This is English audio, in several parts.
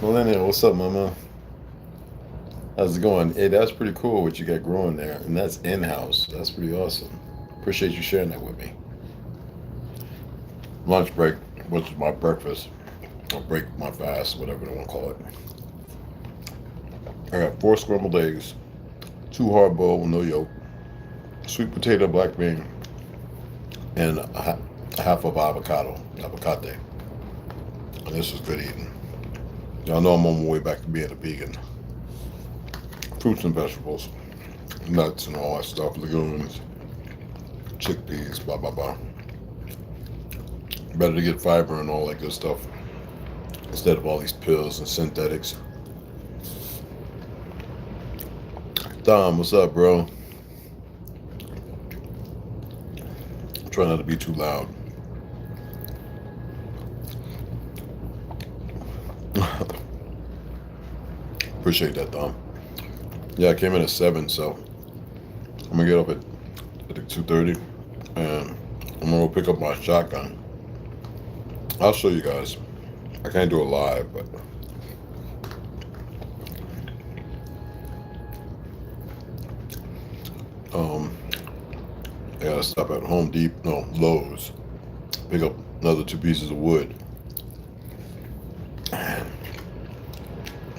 Millennial, what's up, mama? How's it going? Hey, that's pretty cool what you got growing there, and that's in-house. That's pretty awesome. Appreciate you sharing that with me. Lunch break, which is my breakfast, or break my fast, whatever they want to call it. I got 4 scrambled eggs, 2 hard boiled with no yolk, sweet potato, black bean, and half of avocado. And this is good eating. Y'all know I'm on my way back to being a vegan. Fruits and vegetables, nuts and all that stuff, legumes, chickpeas, blah blah blah. Better to get fiber and all that good stuff instead of all these pills and synthetics. Dom, what's up, bro? Try not to be too loud. Appreciate that, Dom. Yeah, I came in at 7, so I'm gonna get up at I think 2:30, and I'm gonna go pick up my shotgun. I'll show you guys. I can't do it live, but um, I gotta stop at Lowe's, pick up another 2 pieces of wood.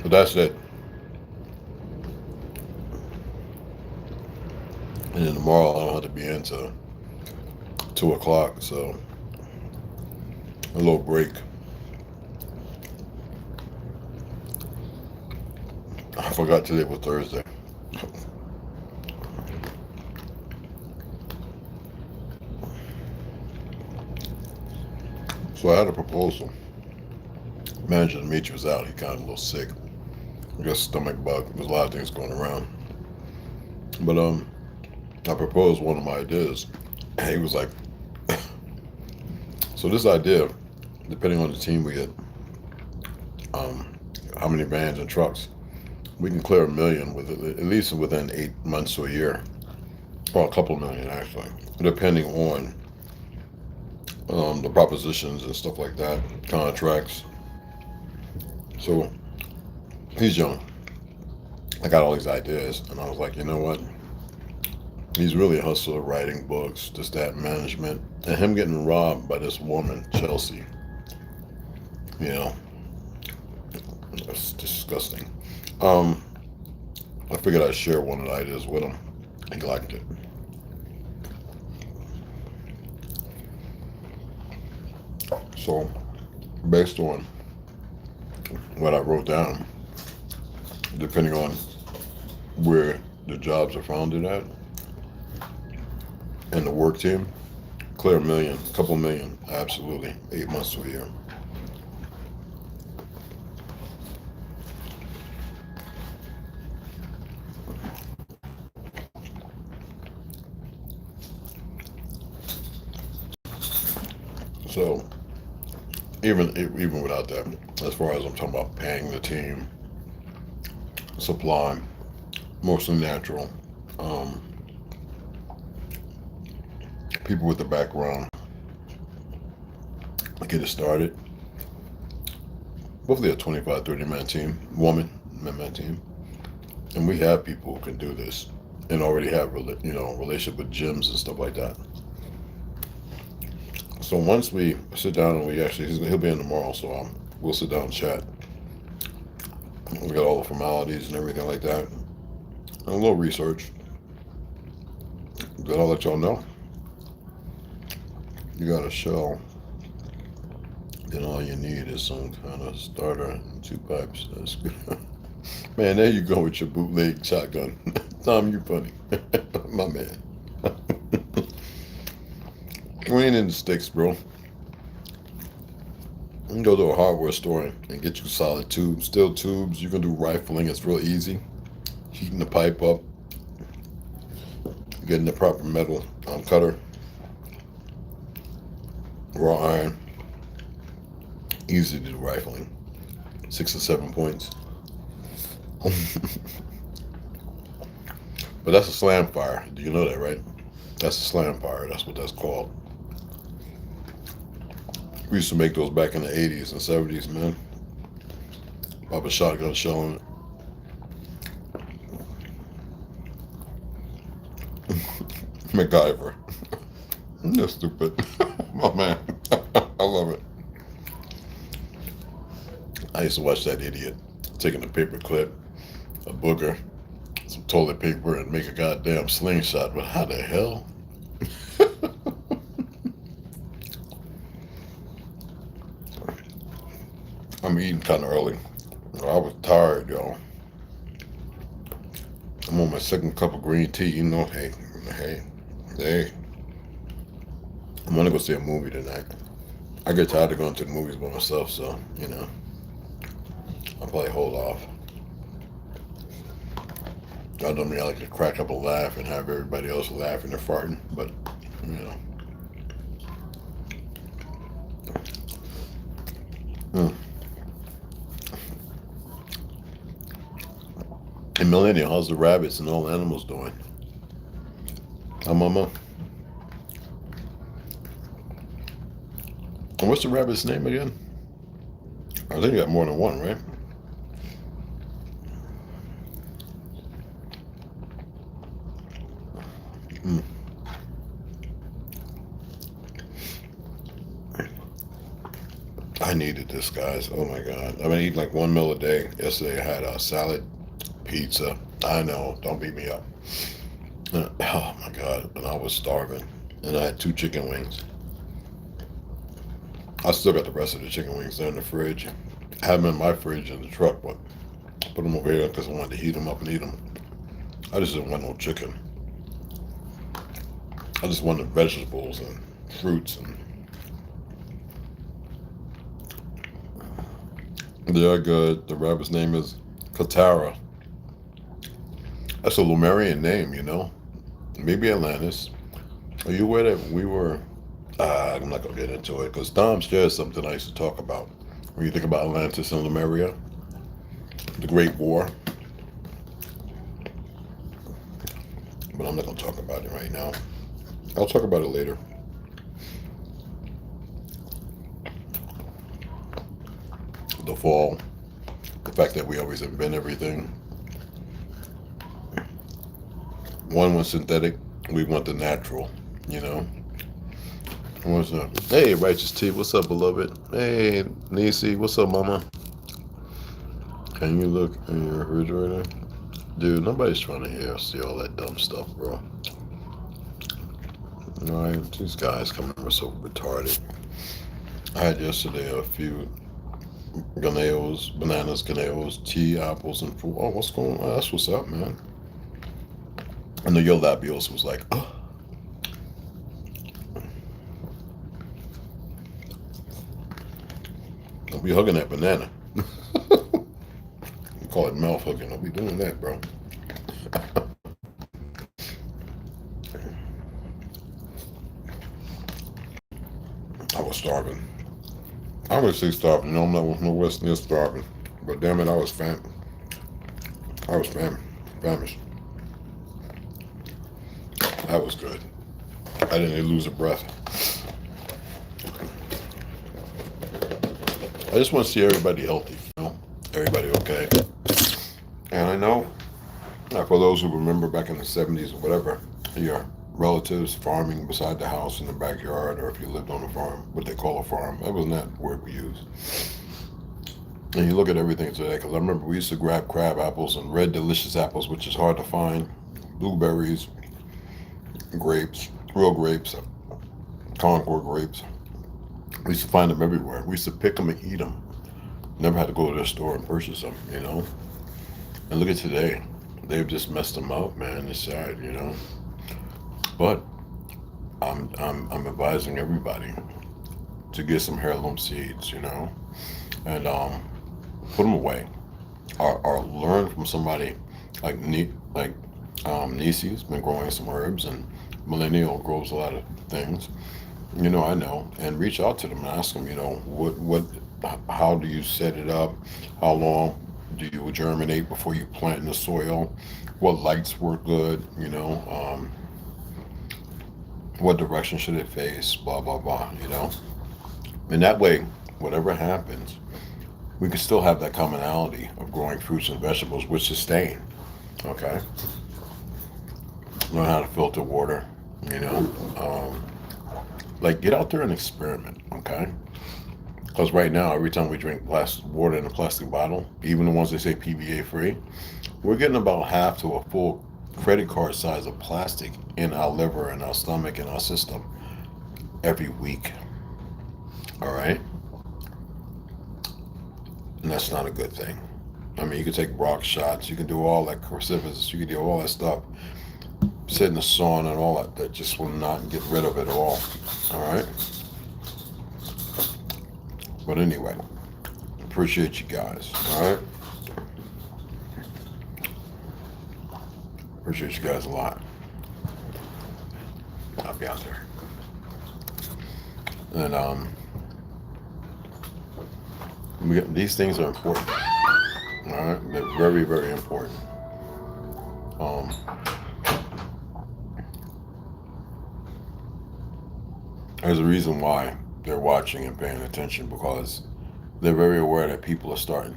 But that's it. And then tomorrow I don't have to be into 2 o'clock, so a little break. I forgot today was Thursday. So I had a proposal. Manager Dimitri was out. He kind of a little sick. I guess stomach bug. There's a lot of things going around. But I proposed one of my ideas. And he was like, so this idea, depending on the team we get, how many vans and trucks, we can clear 1 million with it, at least within 8 months to a year, or a couple of million actually, depending on the propositions and stuff like that, contracts. So he's young. I got all these ideas, and I was like, you know what? He's really a hustler, writing books, just that management, and him getting robbed by this woman, Chelsea. You know, that's disgusting. Um, I figured I'd share one of the ideas with him. He liked it. So, based on what I wrote down, depending on where the jobs are founded at and the work team, clear 1 million, a couple million, absolutely, 8 months to a year. So even without that, as far as I'm talking about paying the team, supply, mostly natural, um, people with the background, get it started. Roughly a 25, 30 man team, man team, and we have people who can do this and already have relationship with gyms and stuff like that. So once we sit down and he'll be in tomorrow, so we'll sit down and chat. We got all the formalities and everything like that, and a little research. Then I'll let y'all know. You got a shell. Then all you need is some kind of starter and 2 pipes. That's good. Man, there you go with your bootleg shotgun. Tom, you funny. My man. We ain't in the sticks, bro. You can go to a hardware store and get you solid tubes, steel tubes. You can do rifling. It's real easy. Heating the pipe up, getting the proper metal cutter, raw iron. Easy to do rifling. 6 or 7 points. But that's a slam fire. Do you know that, right? That's a slam fire. That's what that's called. We used to make those back in the 80s and 70s, man. Pop a shotgun shell in it. MacGyver. That's stupid. Oh man. I love it. I used to watch that idiot taking a paper clip, a booger, some toilet paper, and make a goddamn slingshot. But how the hell? I'm eating kind of early. I was tired, y'all. I'm on my second cup of green tea. You know, hey. I'm gonna go see a movie tonight. I get tired of going to the movies by myself, so, you know, I'll probably hold off. I don't mean I like to crack up a laugh and have everybody else laughing or farting, but, you know. And Millennial, how's the rabbits and all the animals doing? Hi, Mama. And what's the rabbit's name again? I think you got more than one, right? I needed this, guys. Oh my God. I've been eating like 1 meal a day. Yesterday I had a salad, pizza. I know, don't beat me up. Oh my God. And I was starving. And I had 2 chicken wings. I still got the rest of the chicken wings there in the fridge. I have them in my fridge in the truck, but I put them over here because I wanted to heat them up and eat them. I just didn't want no chicken. I just wanted vegetables and fruits and they're good. The rabbit's name is Katara. That's a Lumerian name, you know. Maybe Atlantis. Are you aware that we were... I'm not going to get into it because Tom shares something I used to talk about. When you think about Atlantis and Lemuria, the Great War. But I'm not going to talk about it right now. I'll talk about it later. The fall, the fact that we always invent everything. One was synthetic, we want the natural, you know. What's up? Hey, Righteous T, what's up, beloved? Hey, Nisi, what's up, mama? Can you look in your refrigerator? Dude, nobody's trying to see all that dumb stuff, bro. Alright, these guys coming are so retarded. I had yesterday a few ganados, bananas, ganados, tea, apples, and fruit. Oh, what's going on? That's what's up, man. And the Yo Labios was like, oh. Don't be hugging that banana. You call it mouth hugging. Don't be doing that, bro. I was starving. I would say starving. No, I'm not no West near starving. But damn it, I was famished. That was good. I didn't lose a breath. I just want to see everybody healthy, you know? Everybody okay. And I know, for those who remember back in the 70s or whatever, your relatives farming beside the house in the backyard, or if you lived on a farm, what they call a farm. That wasn't that word we used. And you look at everything today, because I remember we used to grab crab apples and red delicious apples, which is hard to find, blueberries, grapes, real grapes, Concord grapes. We used to find them everywhere. We used to pick them and eat them. Never had to go to the store and purchase them, you know. And look at today. They've just messed them up, man. It's sad, you know. But I'm advising everybody to get some heirloom seeds, you know, and put them away, or learn from somebody like Nisi's been growing some herbs, and Millennial grows a lot of things. You know, I know, and reach out to them and ask them, you know, how do you set it up? How long do you germinate before you plant in the soil? What lights work good? You know, what direction should it face? Blah blah blah. You know, and that way, whatever happens, we can still have that commonality of growing fruits and vegetables which sustain. Okay, learn how to filter water. You know, um, like get out there and experiment. Okay, because right now every time we drink plastic water in a plastic bottle, even the ones they say PVA free, we're getting about half to a full credit card size of plastic in our liver and our stomach and our system every week. All right, and that's not a good thing. I mean, you can take rock shots, you can do all that crucifix, you can do all that stuff, sit in the sauna and all that. That just will not get rid of it all. All right. But anyway, appreciate you guys. All right. Appreciate you guys a lot. I'll be out there. And these things are important. All right, they're very, very important. Um, there's a reason why they're watching and paying attention, because they're very aware that people are starting,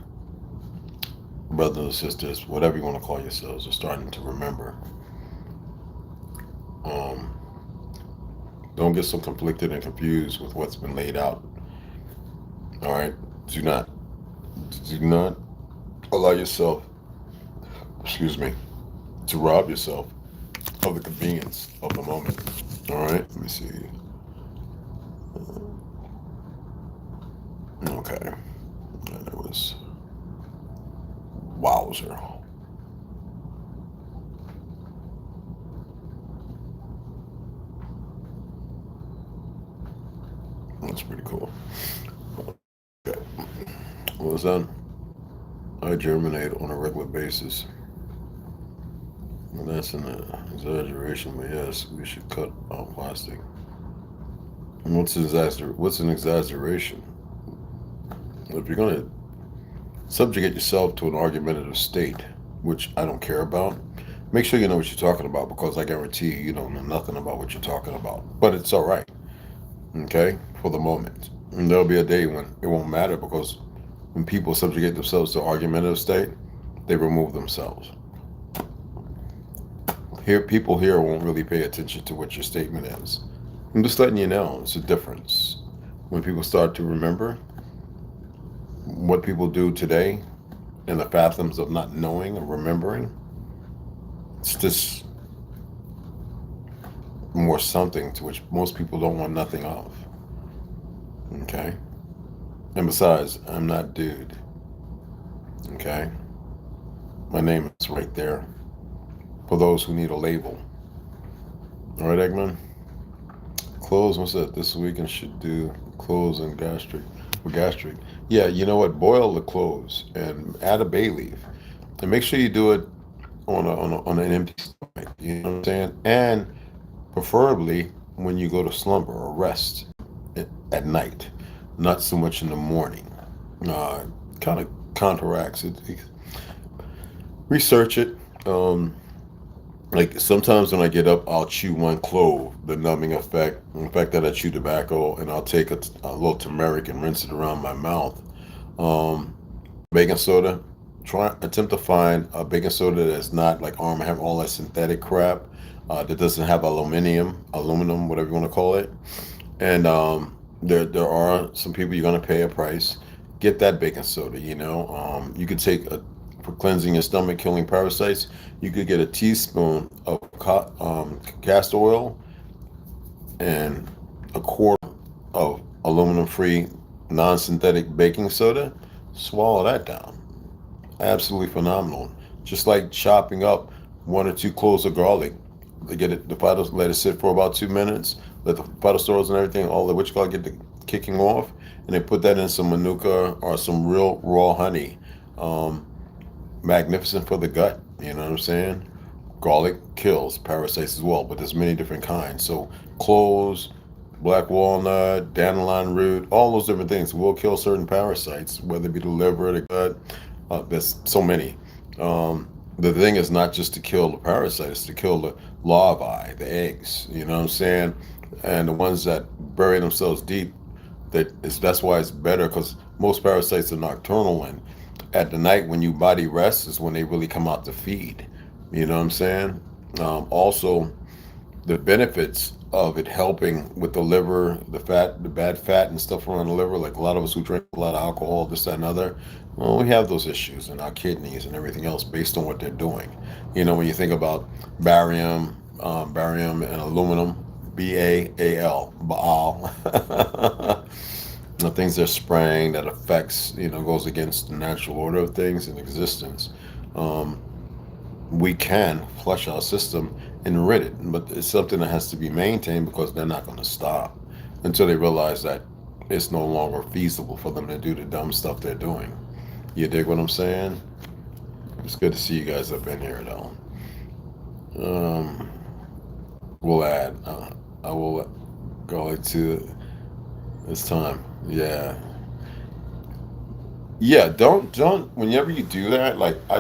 brothers and sisters, whatever you want to call yourselves, are starting to remember. Um, don't get so conflicted and confused with what's been laid out. All right, do not allow yourself, excuse me, to rob yourself of the convenience of the moment. All right, let me see. Okay, and it was wowzer. That's pretty cool. Okay, well, then I germinate on a regular basis. And that's an exaggeration, but yes, we should cut out plastic. And what's an exaggeration? If you're going to subjugate yourself to an argumentative state, which I don't care about, make sure you know what you're talking about, because I guarantee you don't know nothing about what you're talking about. But it's all right, okay, for the moment. And there'll be a day when it won't matter, because when people subjugate themselves to argumentative state, they remove themselves. People here won't really pay attention to what your statement is. I'm just letting you know, it's a difference. When people start to remember what people do today and the fathoms of not knowing or remembering, it's just more something to which most people don't want nothing of. Okay? And besides, I'm not dude. Okay? My name is right there for those who need a label. All right, Eggman? Cloves, what's that? This weekend should do cloves and gastric. Yeah, you know what? Boil the cloves and add a bay leaf. And make sure you do it on an empty stomach. You know what I'm saying? And preferably when you go to slumber or rest at night, not so much in the morning. Kind of counteracts it. Research it. Like sometimes when I get up, I'll chew one clove, the numbing effect. The fact that I chew tobacco, and I'll take a little turmeric and rinse it around my mouth. Baking soda. Attempt to find a baking soda that's not like Arm & Hammer, all that synthetic crap, that doesn't have aluminum, whatever you want to call it. And there are some people you're gonna pay a price. Get that baking soda. You know, you could take for cleansing your stomach, killing parasites. You could get a teaspoon of castor oil and a quarter of aluminum-free, non-synthetic baking soda. Swallow that down. Absolutely phenomenal. Just like chopping up 1 or 2 cloves of garlic. Let it sit for about 2 minutes. Let the phytosterols and everything, all the witch garlic, get the kicking off, and then put that in some manuka or some real raw honey. Magnificent for the gut. You know what I'm saying? Garlic kills parasites as well, but there's many different kinds. So cloves, black walnut, dandelion root, all those different things will kill certain parasites, whether it be the liver, the gut. There's so many. The thing is not just to kill the parasites, it's to kill the larvae, the eggs, you know what I'm saying? And the ones that bury themselves deep That's why it's better, because most parasites are nocturnal, and at the night when your body rests is when they really come out to feed. You know what I'm saying? Also, the benefits of it helping with the liver, the fat, the bad fat and stuff around the liver, like a lot of us who drink a lot of alcohol, this, that, and other, well, we have those issues in our kidneys and everything else based on what they're doing. You know, when you think about barium and aluminum, BAAL, Baal, the things they're spraying that affects, goes against the natural order of things in existence. Um, we can flush our system and rid it, but it's something that has to be maintained, because they're not going to stop until they realize that it's no longer feasible for them to do the dumb stuff they're doing. You dig what I'm saying? It's good to see you guys up in here, though. Um, we'll add. I will go into this time. Yeah. Yeah, don't whenever you do that, like I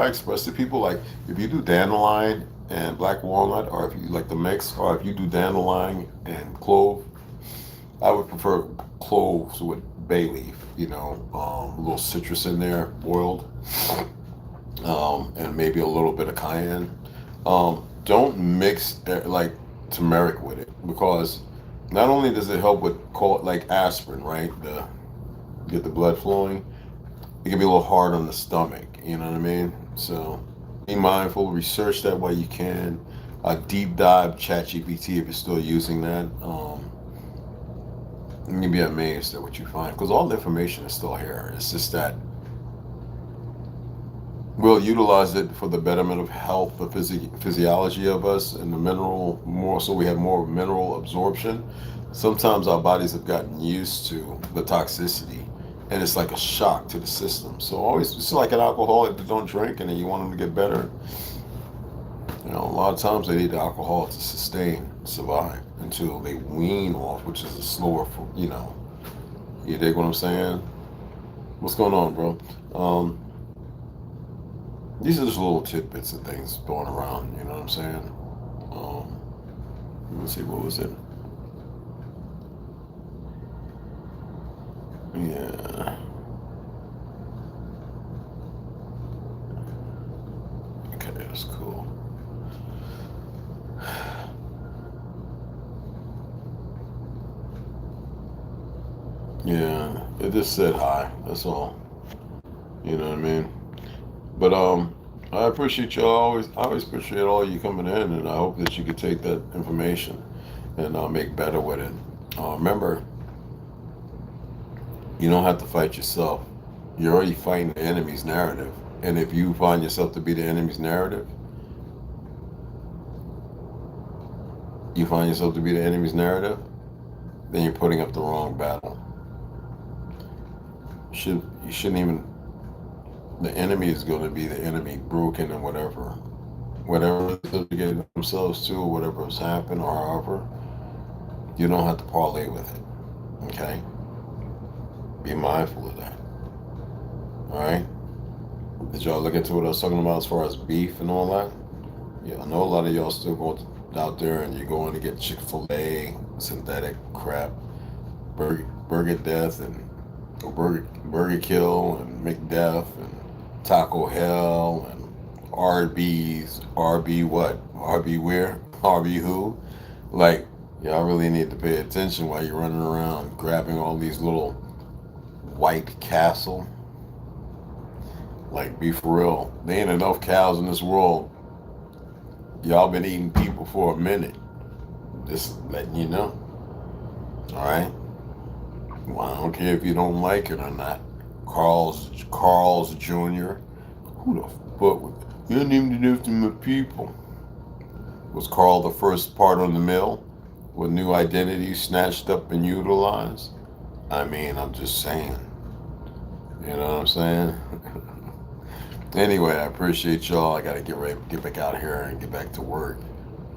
express to people, like if you do dandelion and black walnut, or if you like the mix, or if you do dandelion and clove, I would prefer cloves with bay leaf, a little citrus in there, boiled, and maybe a little bit of cayenne. Don't mix like turmeric with it, because not only does it help with like aspirin, right? The get the blood flowing, it can be a little hard on the stomach. You know what I mean? So be mindful. Research that while you can. Deep dive ChatGPT if you're still using that. And you'll be amazed at what you find, because all the information is still here. It's just that we'll utilize it for the betterment of health, the physiology of us, and the mineral more. So we have more mineral absorption. Sometimes our bodies have gotten used to the toxicity, and it's like a shock to the system. So always, it's like an alcoholic that don't drink, and then you want them to get better. A lot of times they need the alcohol to survive until they wean off, which is a slower, You dig what I'm saying? What's going on, bro? These are just little tidbits of things going around. You know what I'm saying? Let's see, what was it? Yeah. Okay, that's cool. Yeah, it just said hi. That's all. You know what I mean? But I appreciate y'all. I always appreciate all you coming in, and I hope that you could take that information and make better with it. Remember, you don't have to fight yourself. You're already fighting the enemy's narrative. And if you find yourself to be the enemy's narrative, then you're putting up the wrong battle. You shouldn't even. The enemy is going to be the enemy, broken and whatever they're getting themselves to, or whatever has happened, or however. You don't have to parlay with it. Okay. Be mindful of that. All right. Did y'all look into what I was talking about as far as beef and all that? Yeah, I know a lot of y'all still going out there and you're going to get Chick-fil-A, synthetic crap, burger death, and burger kill, and McDeath, and Taco Hell, and Arby's, RB what? RB where? RB who? Like, y'all really need to pay attention while you're running around grabbing all these little White Castle. Like, be for real. There ain't enough cows in this world. Y'all been eating people for a minute. Just letting you know. Alright? Well, I don't care if you don't like it or not. Carl's Jr. Who the fuck was... You didn't even do to my people. Was Carl the first part on the mill? With new identities snatched up and utilized? I mean, I'm just saying. You know what I'm saying? Anyway, I appreciate y'all. I gotta get back out of here and get back to work.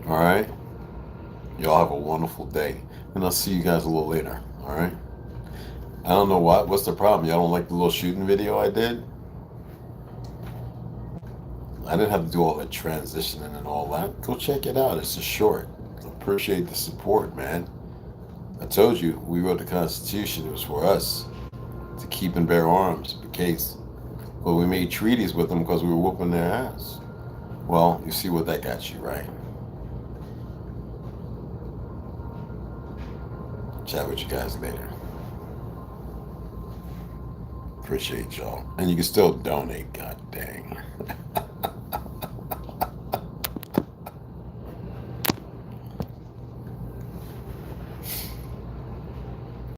Alright? Y'all have a wonderful day. And I'll see you guys a little later. Alright? I don't know what's the problem. Y'all don't like the little shooting video I did? I didn't have to do all that transitioning and all that. Go check it out. It's just short. Appreciate the support, man. I told you, we wrote the Constitution. It was for us to keep and bear arms in case. Well, we made treaties with them because we were whooping their ass. Well, you see what that got you, right? Chat with you guys later. Appreciate y'all. And you can still donate, god dang.